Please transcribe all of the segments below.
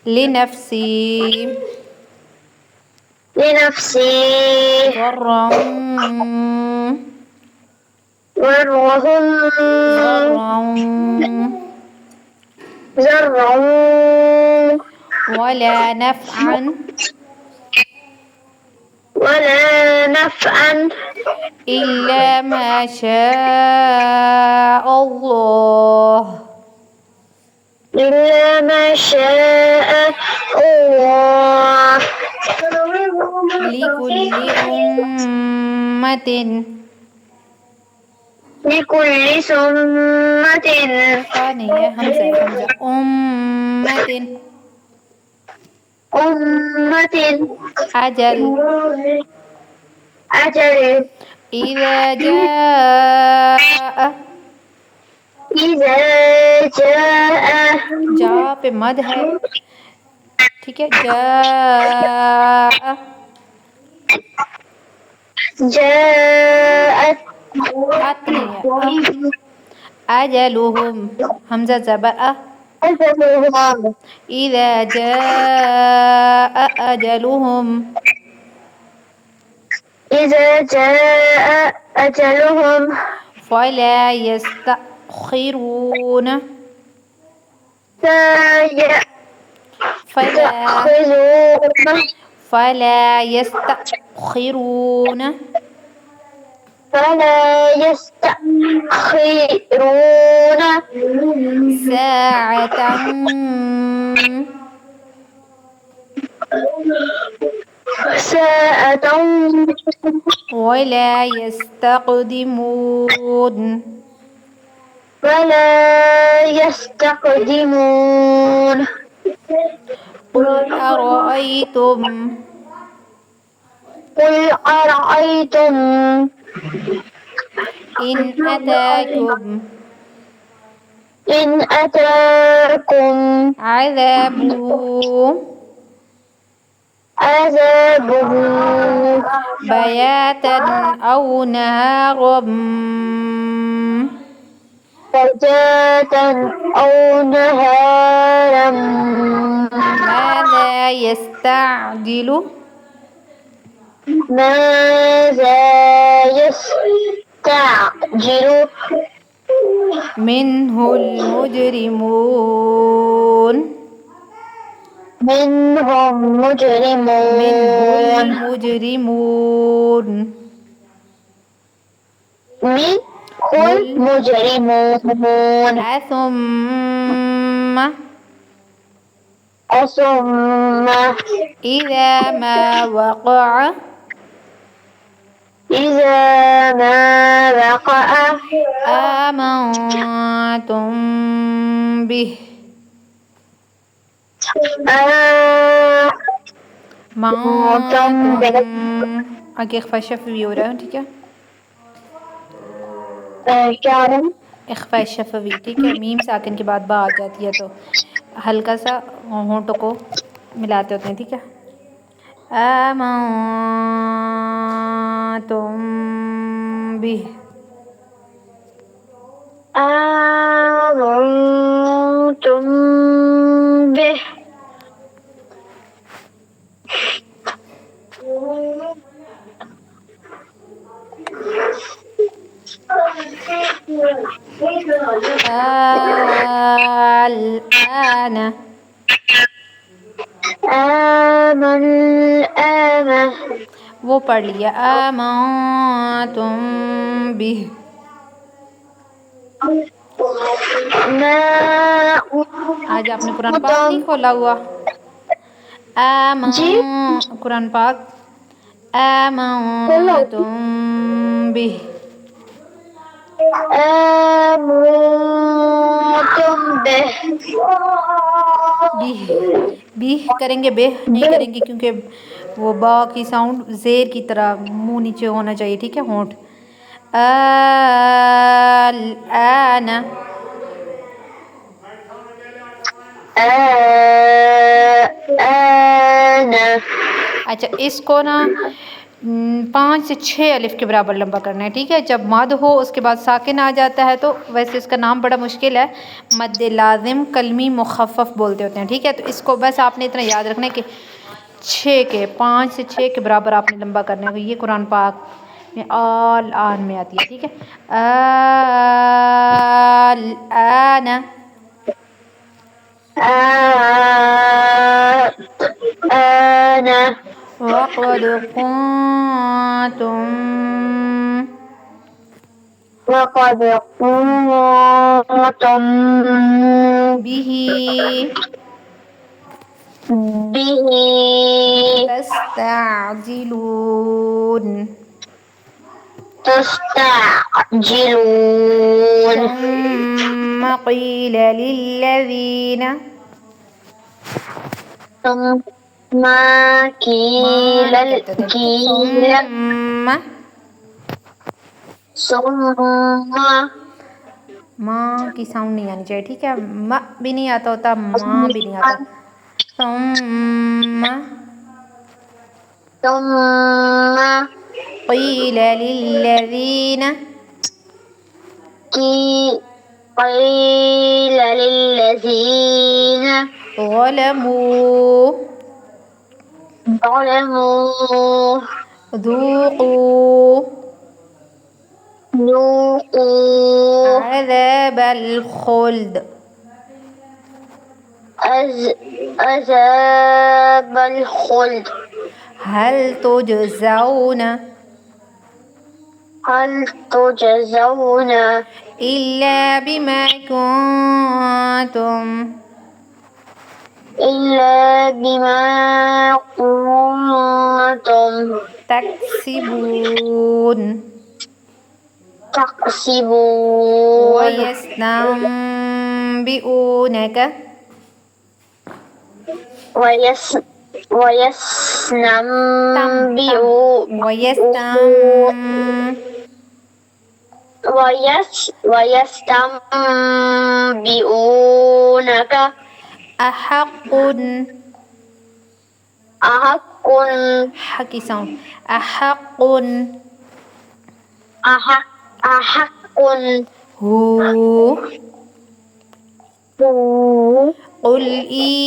لنفسي لنفسي ضرا ضرهم ضرا ذرا ولا نفعا ولا نفعا إلا ما شاء الله إلا ما شاء الله لكل أمة لكل سمة ثانية همزة أمة أمة أجل أجل إذا جاء إذا جاء जा पे मद है ठीक है जा جاءت अत नहीं है अजलुहुम हमजा जबर أجلهم إذا جاء أجلهم إذا جاء أجلهم فلا يستأخرون لا فلا يستأخرون فلا يستأخرون فلا يستأخرون ساعة ساعة ولا يستقدمون ولا يستقدمون قل أرأيتم قل أرأيتم إن أتاكم إن أتاكم عذابه عذابه بياتا أو نهارا فجاة أو نهارا ماذا يستعجل ماذا يستعجل منه المجرمون منهم منه مجرمون المجرمون منه المجرمون أثم أثم إذا ما وقع إذا ما وقع آمنتم به آمنتم به आगे इख्फा शफवी हो रहा है ठीक है क्या है इख्फा शफवी ठीक है मीम साकिन के बाद बा आ जाती है तो हल्का सा होंठों को मिलाते होते हैं ठीक है आमंतुम बिह آمنتم به الآن الآن वो पढ़ लिया आमंतुम बिह ما आज आपने कुरान पाक नहीं खोला हुआ जी कुरान पाक आमंतुम बिह آمنتم به बीह बीह करेंगे बेह नहीं करेंगे क्योंकि वो बा की साउंड ज़ेर की तरह मुंह नीचे होना चाहिए ठीक है होंठ आना آن अच्छा इसको ना 5 से 6 अलिफ के बराबर लंबा करना है, ठीक है। जब मद हो उसके बाद साकिन आ जाता है तो वैसे इसका नाम बड़ा मुश्किल है, मद लाजिम कलमी मुखफ़फ़ बोलते होते हैं, ठीक है। तो इसको बस आपने इतना याद रखना है कि 5 से 6 के बराबर आपने लंबा करना है। ये कुरान पाक में आल आन में आती है, ठीक है। आल आना आना वक़द कुन्तुम वक़द कुन्तुम बिही बिही तस्तअजिलून तस्तअजिलून ثم قيل للذين ثم ما قيل कहते थे ثم ثم माँ की साउंड नहीं आनी चाहिए, ठीक है। म भी नहीं आता होता, माँ भी नहीं आता। ثم ثم قيل للذين قيل للذين ظلموا ظلموا ذوقوا ذوقوا عذاب الخلد عذاب الخلد هل تجزون إلا بما كنتم تكسبون ويستنبئونك ويستنبئونك أحق حكي ساوند أحق هو قل ई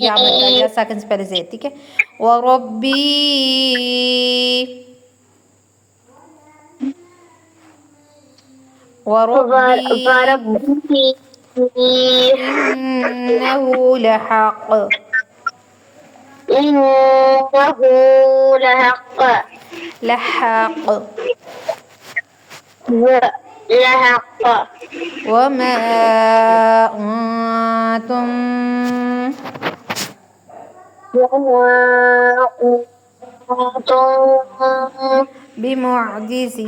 या मतलब या सेकंड से पहले से, ठीक है। वरब्बी इन्नहु लहक़ लहक़ वमा अंतुम बिमुअजिज़ीन